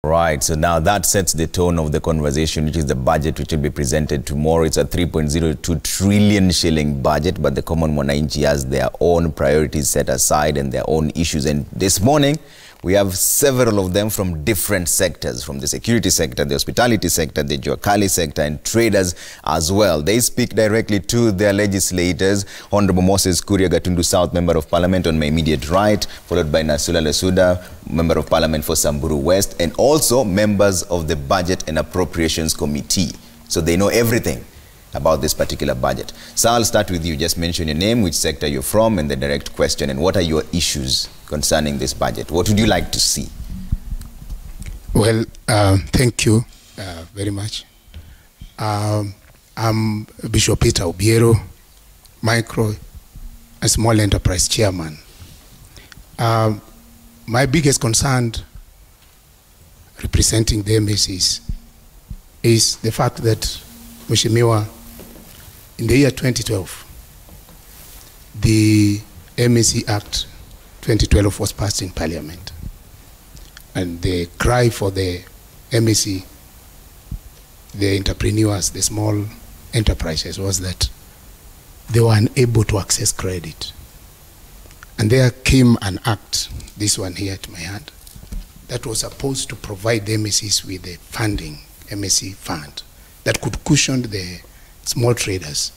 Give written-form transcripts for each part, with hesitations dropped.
Right, so now that sets the tone of the conversation, which is the budget which will be presented tomorrow. It's a 3.02 trillion shilling budget, but the common Mwananchi has their own priorities set aside and their own issues. And this morning, we have several of them from different sectors, from the security sector, the hospitality sector, the Juakali sector, and traders as well. They speak directly to their legislators. Honorable Moses Kuria Gatundu South, Member of Parliament on my immediate right, followed by Nasula Lesuda, Member of Parliament for Samburu West, and also members of the Budget and Appropriations Committee. So they know everything about this particular budget. So I'll start with you. Just mention your name, which sector you're from, and the direct question, and what are your issues concerning this budget? What would you like to see? Well, thank you very much. I'm Bishop Peter Obiero, Micro and Small Enterprise Chairman. My biggest concern representing the MSCs is the fact that Mheshimiwa, in the year 2012, the MSC Act 2012 was passed in Parliament. And the cry for the MSC, the entrepreneurs, the small enterprises, was that they were unable to access credit. And there came an act, this one here at my hand, that was supposed to provide the MSCs with the funding, MSC fund, that could cushion the small traders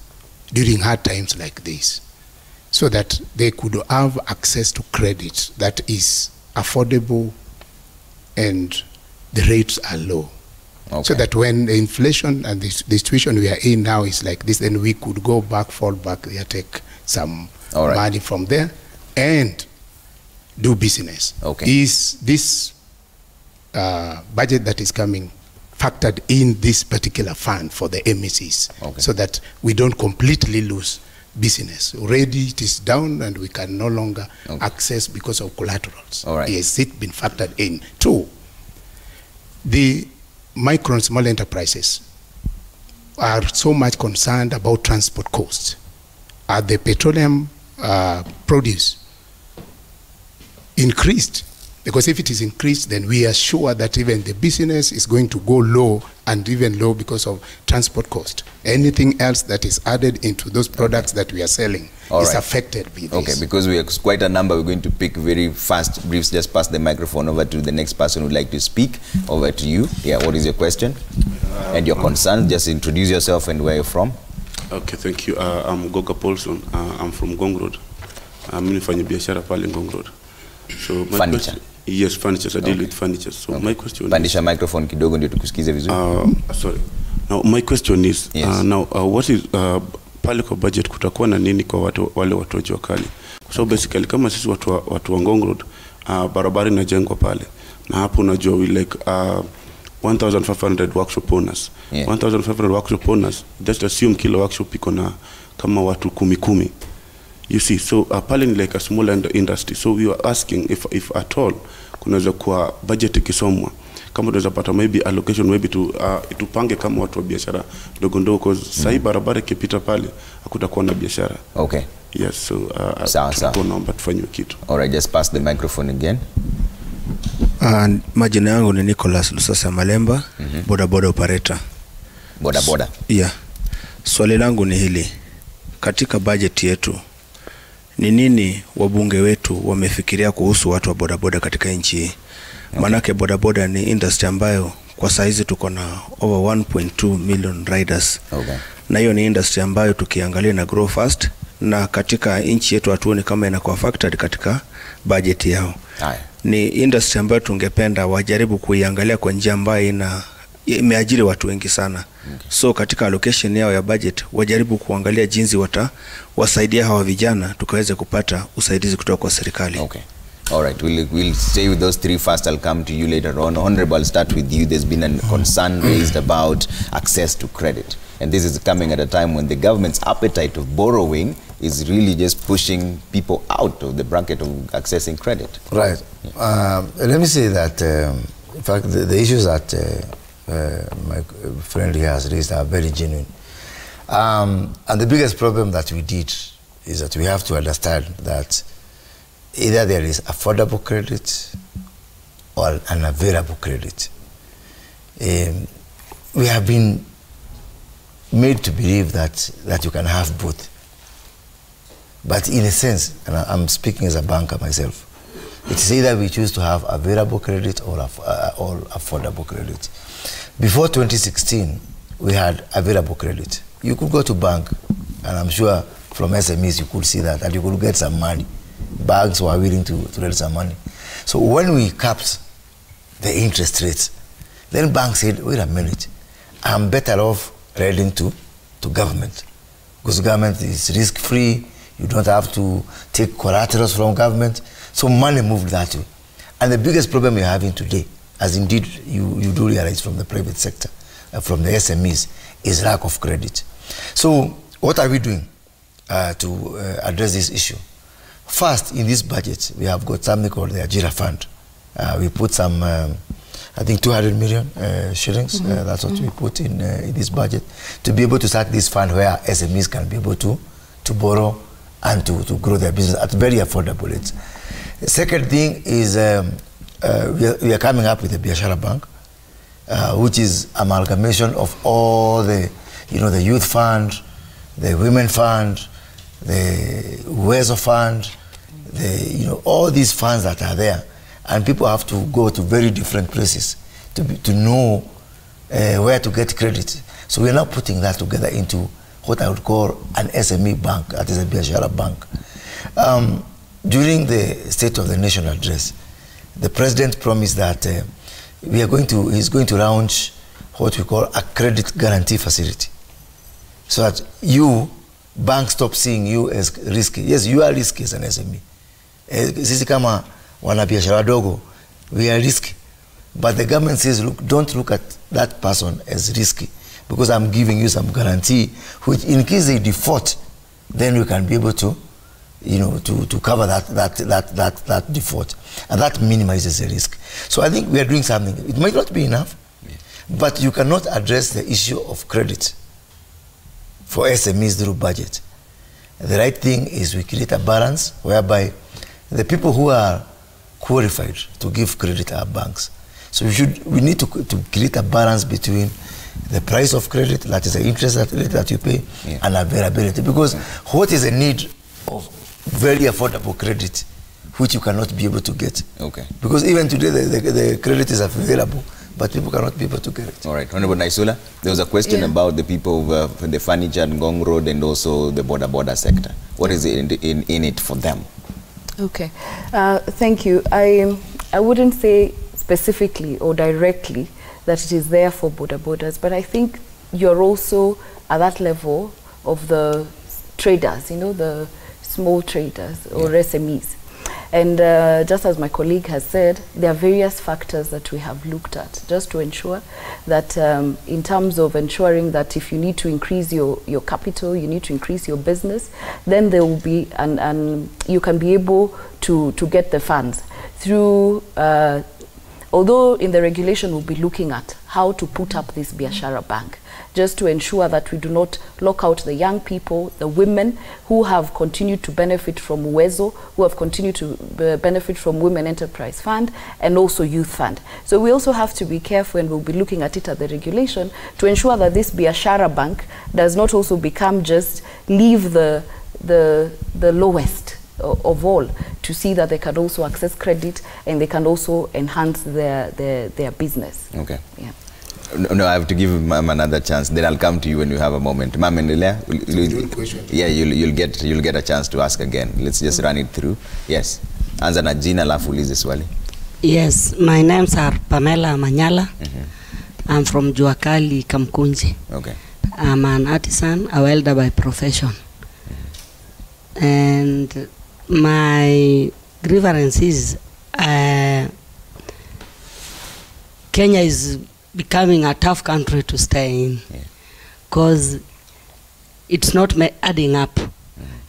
during hard times like this, so that they could have access to credit that is affordable and the rates are low. Okay. So that when the inflation and the situation we are in now is like this, then we could go back, fall back, take some money from there and do business. Okay. Is this budget that is coming factored in this particular fund for the MSCs, so that we don't completely lose business? Already it is down and we can no longer access because of collaterals. Has it been factored in? Two, the micro and small enterprises are so much concerned about transport costs. Are the petroleum produce increased? Because if it is increased, then we are sure that even the business is going to go low, and even low because of transport cost. Anything else that is added into those products that we are selling is affected by this. Okay, because we have quite a number, we're going to pick very fast briefs. Just pass the microphone over to the next person who would like to speak. Over to you. Yeah, what is your question and your concern? Just introduce yourself and where you're from. Okay, thank you. I'm Goga Paulson. I'm from Ngong Road. I'm in biashara pale Ngong Road. So my question, yes, furniture. I deal with furniture. So my question is, pandisha microphone kidogo ndio tukusikize vizuri. Sorry. Now my question is, what is pale kwa budget kutakuwa na nini kwa wale watu wa Juakali? So basically kama sisi watu wa Ngong Road, barabara inajengwa pale. Na hapo unajua we like 1,500 workshop owners. 1,500 workshop owners, just assume kila workshop iko na kama watu 10. You see, so pale ni like a small industry. So we were asking if at all kunaweza kuwa budget ikisomwa, kama tunaweza pata maybe allocation, maybe tupange kama watu wa biashara ndogo ndogo, because sahi barabara ikipita pale hakutakuwa na biashara. Okay. Yes, so tunaomba tufanywe kitu. Alright, just pass the microphone again. Majina yangu ni Nicholas Lusasa Malemba, boda operator. Boda. Yeah. Swali langu ni hili. Katika budget yetu, ni nini wabunge wetu wamefikiria kuhusu watu wa bodaboda katika nchi hii? Manake bodaboda ni industry ambayo kwa saizi tuko na over 1.2 million riders. Na hiyo ni industry ambayo tukiangalia na grow fast, na katika nchi yetu hatuoni kama inakuwa factored katika budget yao. Ni industry ambayo tungependa wajaribu kuiangalia kwa njia ambayo imeajiri watu wengi sana. So katika allocation yao ya budget wajaribu kuangalia jinsi wasaidia hawa vijana tukaweze kupata usaidizi kutoka kwa serikali. Okay. All right, we'll stay with those three first. I'll come to you later on. Honorable, I'll start with you. There's been a concern raised about access to credit. And this is coming at a time when the government's appetite of borrowing is really just pushing people out of the bracket of accessing credit. Right. Let me say that, in fact, the issues that my friend here has raised are very genuine. And the biggest problem that we did is that we have to understand that either there is affordable credit or an available credit. We have been made to believe that you can have both. But in a sense, and I'm speaking as a banker myself, it's either we choose to have available credit or affordable credit. Before 2016, we had available credit. You could go to bank, and I'm sure from SMEs you could see that you could get some money. Banks were willing to lend some money. So when we capped the interest rates, then banks said, wait a minute, I'm better off lending to government, because government is risk-free. You don't have to take collaterals from government. So money moved that way. And the biggest problem we're having today, as indeed you do realize from the private sector, from the SMEs, is lack of credit. So what are we doing to address this issue? First, in this budget, we have got something called the Ajira Fund. We put some, I think 200 million shillings. That's what we put in this budget, to be able to start this fund where SMEs can be able to borrow and to grow their business at very affordable rates. The second thing is we are coming up with a Biashara Bank, which is amalgamation of all the youth fund, the women fund, the Uwezo fund, all these funds that are there, and people have to go to very different places to know where to get credit. So we are now putting that together into what I would call an SME bank, that is a Biashara Bank. During the State of the Nation address, the President promised that he's going to launch what we call a credit guarantee facility, so that banks stop seeing you as risky. Yes, you are risky as an SME. Sisi kama wana biashara dogo, we are risky. But the government says, look, don't look at that person as risky, because I'm giving you some guarantee, which in case they default, then you can be able to, to cover that default, and that minimizes the risk. So I think we are doing something. It might not be enough, but you cannot address the issue of credit for SMEs through budget. The right thing is we create a balance whereby the people who are qualified to give credit are banks. So we need to create a balance between the price of credit, that is the interest that you pay, and availability. Because what is the need of very affordable credit, which you cannot be able to get? Okay. Because even today the credit is available, but people cannot be able to get it. All right. Honorable Naisula, there was a question about the people of the furniture and Ngong Road and also the border sector. What is in it for them? Okay. Thank you. I wouldn't say specifically or directly that it is there for borders, but I think you're also at that level of the traders, the small traders or SMEs. And just as my colleague has said, there are various factors that we have looked at just to ensure that in terms of ensuring that if you need to increase your capital, you need to increase your business, then there will be, and you can be able to get the funds through, although in the regulation we'll be looking at how to put up this Biashara Bank, just to ensure that we do not lock out the young people, the women who have continued to benefit from Uwezo, who have continued to benefit from Women Enterprise Fund, and also Youth Fund. So we also have to be careful, and we'll be looking at it at the regulation, to ensure that this Biashara Bank does not also become just leave the lowest of all, to see that they can also access credit and they can also enhance their business. Okay. Yeah. No, I have to give Ma'am another chance. Then I'll come to you when you have a moment. Ma'am Endelea, you'll get a chance to ask again. Let's just run it through. Yes. Anza na jina alafu ulize swali. Yes, my names are Pamela Manyala. I'm from Juakali, Kamkunji. Okay. I'm an artisan, a welder by profession. And my grievance is Kenya is becoming a tough country to stay in, because it's not adding up.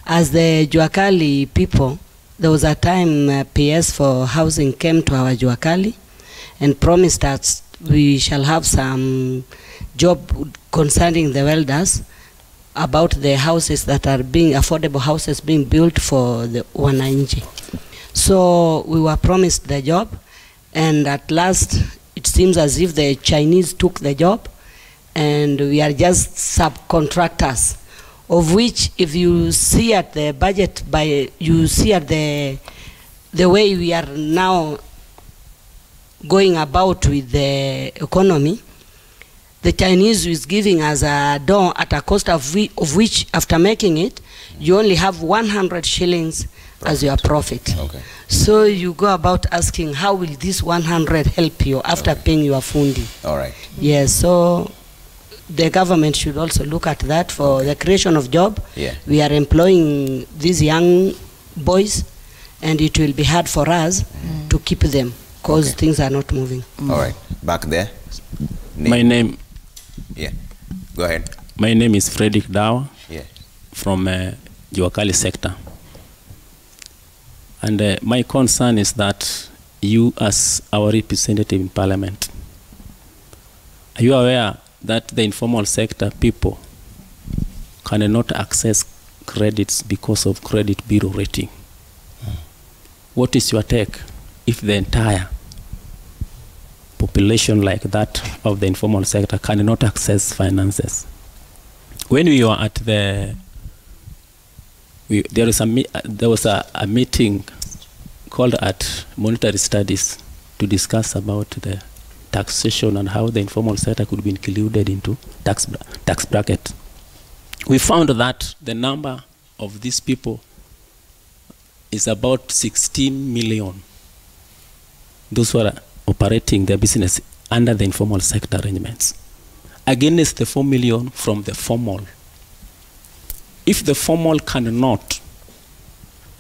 As the Juakali people, there was a time PS for housing came to our Juakali and promised that we shall have some job concerning the welders about the houses that are being, affordable houses being built for the Mwananchi. So we were promised the job, And at last, it seems as if the Chinese took the job, and we are just subcontractors, of which, if you see at the budget, you see at the way we are now going about with the economy, the Chinese is giving us a dough at a cost of which, after making it, you only have 100 shillings as your profit. Okay. So you go about asking, how will this 100 help you after paying your fundi? All right. Yes, so the government should also look at that for the creation of job. Yeah. We are employing these young boys, and it will be hard for us to keep them because things are not moving. All right. Back there. My name. Yeah. Go ahead. My name is Frederick Dawa. Yeah. From Juakali sector. And my concern is that you, as our representative in Parliament, are you aware that the informal sector people cannot access credits because of credit bureau rating? What is your take if the entire population like that of the informal sector cannot access finances? When we were at there was a meeting called at Monetary Studies to discuss about the taxation and how the informal sector could be included into tax bracket. We found that the number of these people is about 16 million. Those who are operating their business under the informal sector arrangements, against the 4 million from the formal. If the formal cannot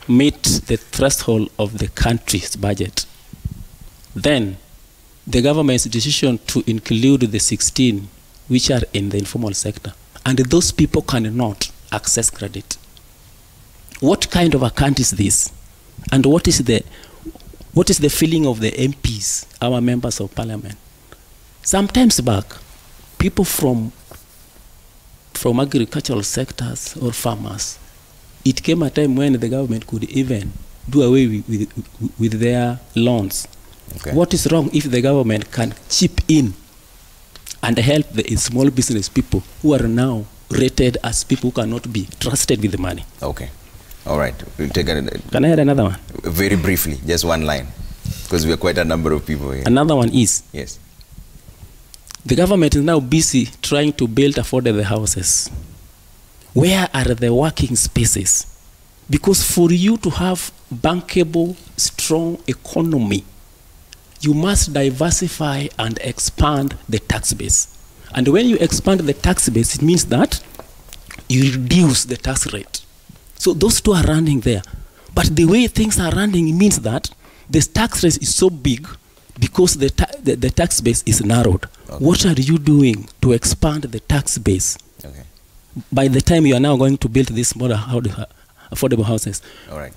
meet the threshold of the country's budget, then the government's decision to include the 16 which are in the informal sector, and those people cannot access credit. What kind of account is this? And what is the feeling of the MPs, our members of parliament? Sometimes back, people from agricultural sectors or farmers, it came a time when the government could even do away with their loans. Okay. What is wrong if the government can chip in and help the small business people who are now rated as people who cannot be trusted with the money? Okay. All right. We'll take Can I add another one? Very briefly, just one line, because we are quite a number of people here. Another one is, yes, the government is now busy trying to build affordable houses. Where are the working spaces? Because for you to have bankable, strong economy, you must diversify and expand the tax base. And when you expand the tax base, it means that you reduce the tax rate. So those two are running there. But the way things are running, it means that the tax rate is so big because the tax base is narrowed. Okay. What are you doing to expand the tax base? Okay. By the time you are now going to build these more affordable houses, all right,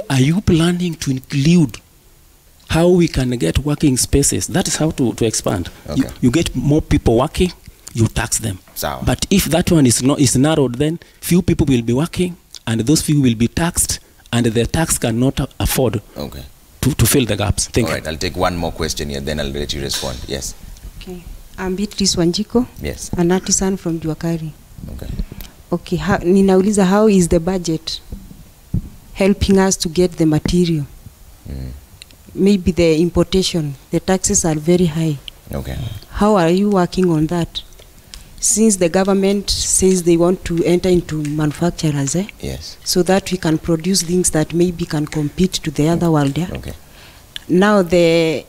are you planning to include how we can get working spaces? That is how to expand. Okay. You get more people working, you tax them. So. But if that one is narrowed, then few people will be working, and those few will be taxed, and the tax cannot afford to fill the gaps. Thank you. All right, I'll take one more question here, then I'll let you respond. Yes. Okay. I'm Beatrice Wanjiko. Yes. An artisan from Juakari. Okay. Okay, ninauliza, how is the budget helping us to get the material? Maybe the importation, the taxes are very high. Okay. How are you working on that? Since the government says they want to enter into manufacturers, yes, so that we can produce things that maybe can compete to the other world. Okay. Now the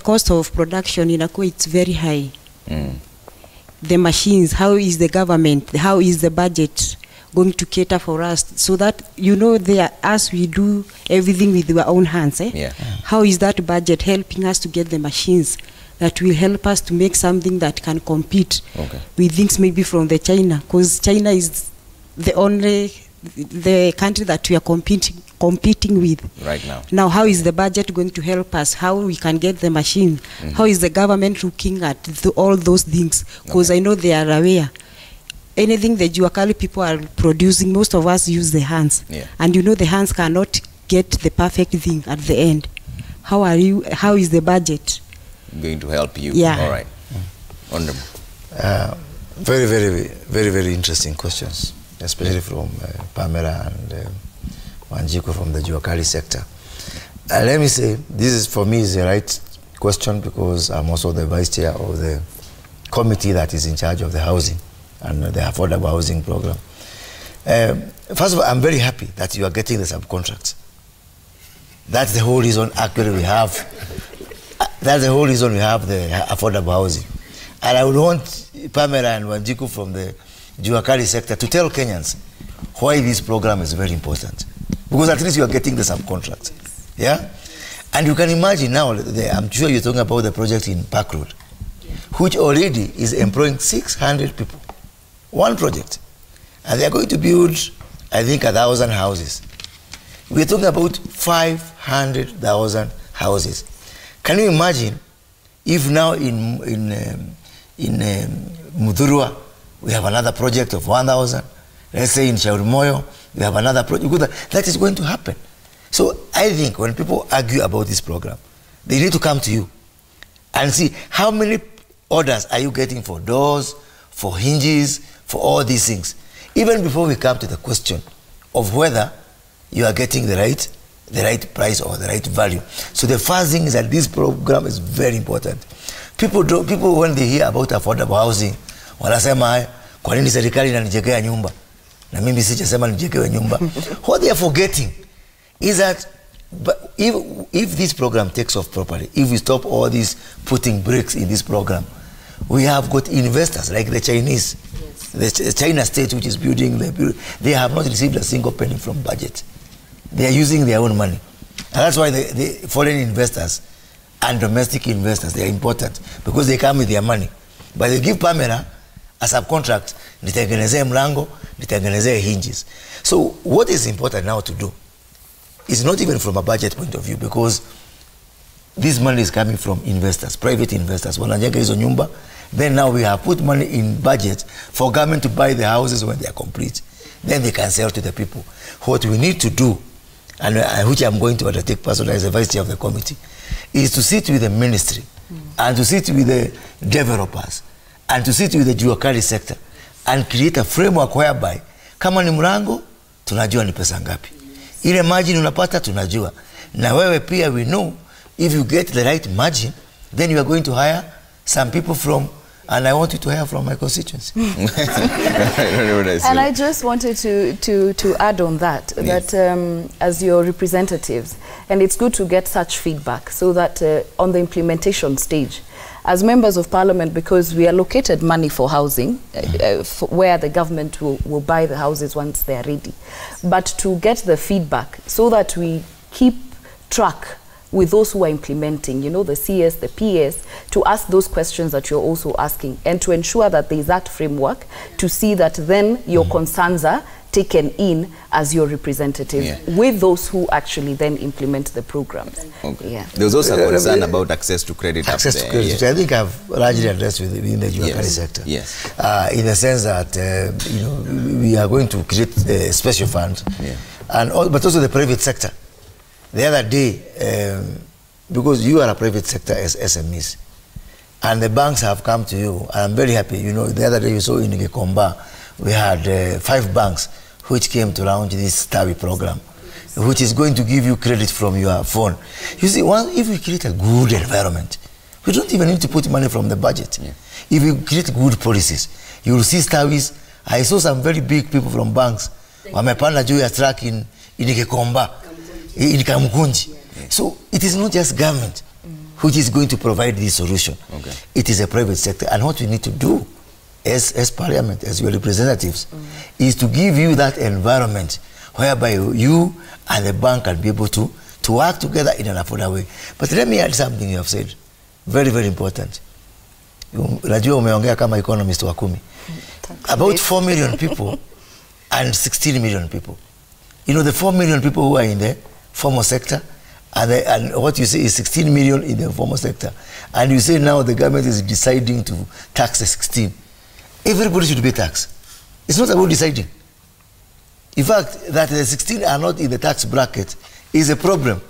cost of production in Akwa, it's very high. The machines, how is the government, how is the budget going to cater for us so that, as we do everything with our own hands, how is that budget helping us to get the machines that will help us to make something that can compete with things maybe from the China, because China is the country that we are competing with right now. Now, how is the budget going to help us? How we can get the machine? How is the government looking at all those things? Because I know they are aware. Anything the Juakali people are producing, most of us use the hands. And the hands cannot get the perfect thing at the end. how is the budget going to help you? Yeah. All right. Honorable. Very, very, very, very interesting questions, especially from Pamela and Wanjiku from the Juakali sector. Let me say, this is for me is the right question because I'm also the vice chair of the committee that is in charge of the housing and the affordable housing program. First of all, I'm very happy that you are getting the subcontracts. That's the whole reason actually we have, that's the whole reason we have the affordable housing. And I would want Pamela and Wanjiku from the Juakali sector to tell Kenyans why this program is very important. Because at least you are getting the subcontracts. Yeah? And you can imagine now, I'm sure you're talking about the project in Park Road, which already is employing 600 people. One project. And they're going to build, I think, 1,000 houses. We're talking about 500,000 houses. Can you imagine if now in Mudhurwa, we have another project of 1,000. Let's say in Shaurimoyo, we have another project. That is going to happen. So I think when people argue about this program, they need to come to you and see how many orders are you getting for doors, for hinges, for all these things. Even before we come to the question of whether you are getting the right price or the right value. So the first thing is that this program is very important. People when they hear about affordable housing, wanasema kwa nini serikali inanijengea nyumba na mimi sijasema nijengewe nyumba. What they are forgetting is that if this program takes off properly, if we stop all this putting bricks in this program, we have got investors like the Chinese, the China state which is building, they have not received a single penny from budget. They are using their own money. And that's why the foreign investors and domestic investors, they are important because they come with their money. But they give Pamela a subcontract, nitengenezee mlango, nitengenezee hinges. So what is important now to do is not even from a budget point of view because this money is coming from investors, private investors. Wanajenga hizo nyumba, then now we have put money in budget for government to buy the houses when they are complete. Then they can sell to the people. What we need to do, and which I'm going to undertake personally as the vice chair of the committee, is to sit with the ministry and to sit with the developers and to sit with the Juakali sector and create a framework whereby kama ni mlango tunajua ni pesa ngapi, ile margin unapata tunajua, na wewe pia we know if you get the right margin then you are going to hire some people from, and I want you to hear from my constituency. And I just wanted to add on that, yes, that as your representatives, and it's good to get such feedback so that on the implementation stage, as members of parliament, because we allocated money for housing, where the government will buy the houses once they are ready, but to get the feedback so that we keep track with those who are implementing, you know, the CS, the PS, to ask those questions that you're also asking and to ensure that there is that framework to see that then your concerns are taken in as your representative with those who actually then implement the programs. Okay. Yeah. There was also a concern about access to credit. Access to credit, which I think I've largely addressed within the Juakali sector. Yes. In the sense that you know, we are going to create a special fund, and but also the private sector. The other day, because you are a private sector as SMEs, and the banks have come to you, and I'm very happy. You know, the other day you saw in Gikomba, we had 5 banks which came to launch this TAWI program, which is going to give you credit from your phone. You see, if we create a good environment, we don't even need to put money from the budget. If we create good policies, you will see TAWIs. I saw some very big people from banks, wamepanda juu ya truck in Gikomba, in Kamukunji. So it is not just government which is going to provide this solution. It is a private sector. And what we need to do as parliament, as your representatives, is to give you that environment whereby you and the bank can be able to work together in an affordable way. But let me add something you have said. Very, very important. Unajua umeongea kama economist wa 10. About 4 million people and 16 million people. You know, the 4 million people who are in the formal sector, and what you say is 16 million in the formal sector, and you say now the government is deciding to tax the 16. Everybody should pay tax. It's not about deciding. In fact, that the 16 are not in the tax bracket is a problem.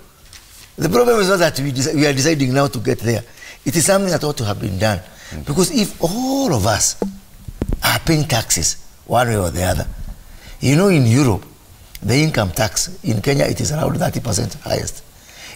The problem is not that we are deciding now to get there. It is something that ought to have been done. Because if all of us are paying taxes one way or the other, you know, in Europe, the income tax, in Kenya, it is around 30% highest.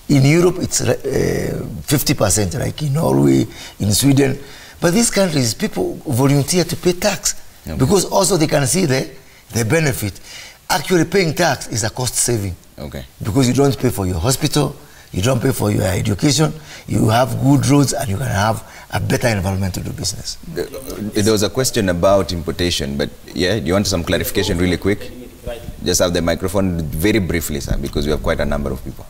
In Europe, it's 50%, like in Norway, in Sweden. But these countries, people volunteer to pay tax because also they can see the benefit. Actually, paying tax is a cost saving. Okay. Because you don't pay for your hospital, you don't pay for your education, you have good roads, and you can have a better environment to do business. There was a question about importation, but yeah, do you want some clarification really quick? Just have the microphone very briefly, sir, because we have quite a number of people.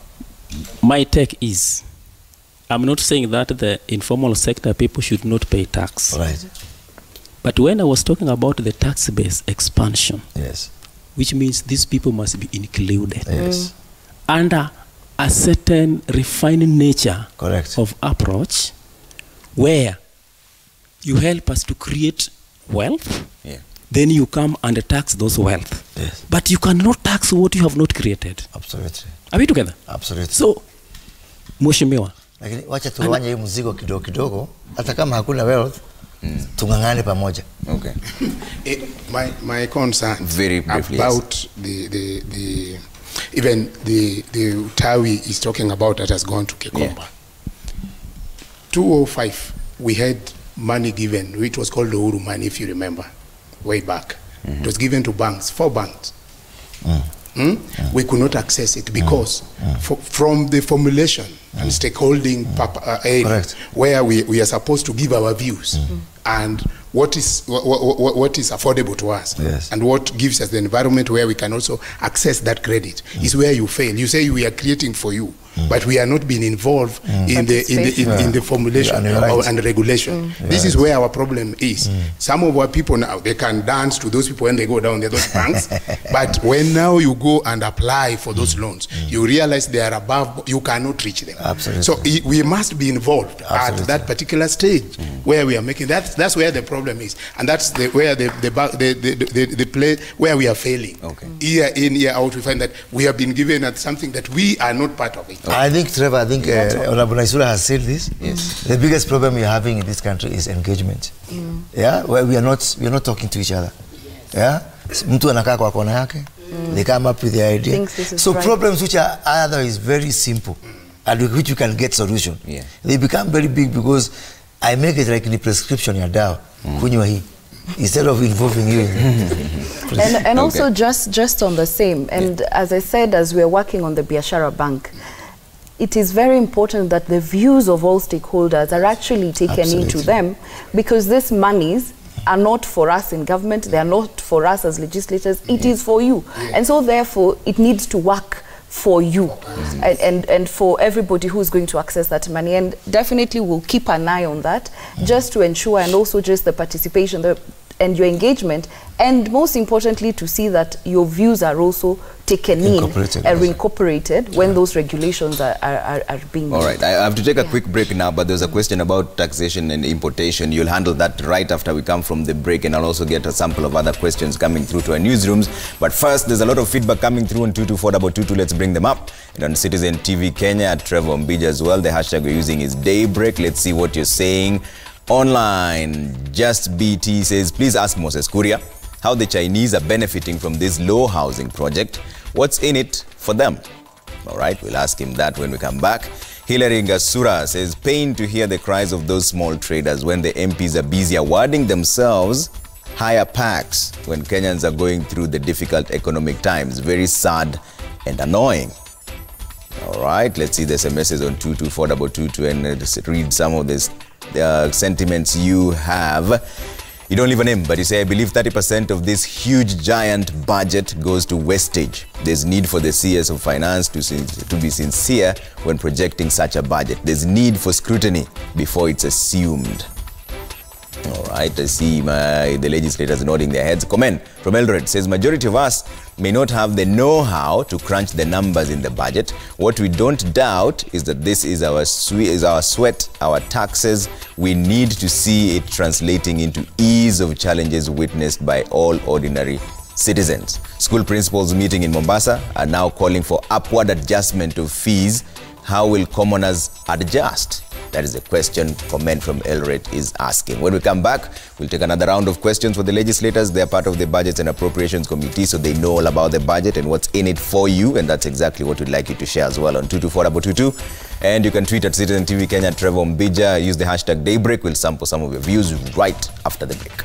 My take is, I'm not saying that the informal sector people should not pay tax. Right. But when I was talking about the tax base expansion, yes, which means these people must be included. Yes. Under a certain refined nature correct of approach where you help us to create wealth, then you come and tax those wealth. Yes. But you cannot tax what you have not created. Absolutely. Are we together? Absolutely. So, Mheshimiwa, lakini wacha tuwanye hii mzigo kidogo kidogo, hata kama hakuna wealth, tungangane pamoja. Okay. My concern very briefly, about even the Tawi is talking about that has gone to Kekomba. 205, we had money given, which was called the Uhuru money, if you remember, way back. It was given to banks, 4 banks. We could not access it because from the formulation and stakeholding area, where we are supposed to give our views and what is affordable to us, and what gives us the environment where we can also access that credit, is where you fail. You say we are creating for you, but we are not being involved in the formulation and regulation. This is where our problem is. Some of our people now, they can dance to those people when they go down there, those banks, but when now you go and apply for those loans, you realize they are above, you cannot reach them. Absolutely. So we must be involved at that particular stage where we are making that's where the problem is, and that's where the place where we are failing. Year in, year out, we find that we have been given at something that we are not part of it. I think, Trevor, Honorable Naisura has said this. Yes. The biggest problem we are having in this country is engagement. Yeah, where we are not talking to each other. Yeah, mtu anakaa kwa kona yake. They come up with the idea. So problems which are otherwise very simple and with which you can get solution, they become very big because I make it like in the prescription ya dawa kunywa hii instead of involving you. And also just on the same, and as I said, as we are working on the Biashara Bank, it is very important that the views of all stakeholders are actually taken into them, because these monies are not for us in government, they are not for us as legislators, it is for you. And so therefore it needs to work for you and for everybody who's going to access that money. And definitely we'll keep an eye on that, just to ensure, and also just the participation and your engagement, and most importantly to see that your views are also taken incorporated when those regulations are being made. All right, I have to take a quick break now, but there's a question about taxation and importation. You'll handle that right after we come from the break, and I'll also get a sample of other questions coming through to our newsrooms. But first, there's a lot of feedback coming through on 22422. Let's bring them up. And on Citizen TV Kenya, at Trevor Mbija as well. The hashtag we're using is Daybreak. Let's see what you're saying. Online, Just BT says, please ask Moses Kuria how the Chinese are benefiting from this low housing project. What's in it for them? All right, we'll ask him that when we come back. Hilary Ngasura says, pain to hear the cries of those small traders when the MPs are busy awarding themselves higher packs when Kenyans are going through the difficult economic times. Very sad and annoying. All right, let's see the SMSs on 22422 and read some of this sentiments you have. You don't leave a name, but you say, I believe 30% of this huge giant budget goes to wastage. There's need for the CS of finance to be sincere when projecting such a budget. There's need for scrutiny before it's assumed. All right, I see the legislators nodding their heads. Comment from Eldoret says, majority of us may not have the know-how to crunch the numbers in the budget. What we don't doubt is that this is our sweat, our taxes. We need to see it translating into ease of challenges witnessed by all ordinary citizens. School principals meeting in Mombasa are now calling for upward adjustment of fees How will commoners adjust? That is the question comment from Elred is asking. When we come back, we'll take another round of questions for the legislators. They are part of the Budgets and Appropriations Committee, so they know all about the budget and what's in it for you, and that's exactly what we'd like you to share as well on 22422. And you can tweet at Citizen TV Kenya, Trevor Mbija. Use the hashtag Daybreak. We'll sample some of your views right after the break.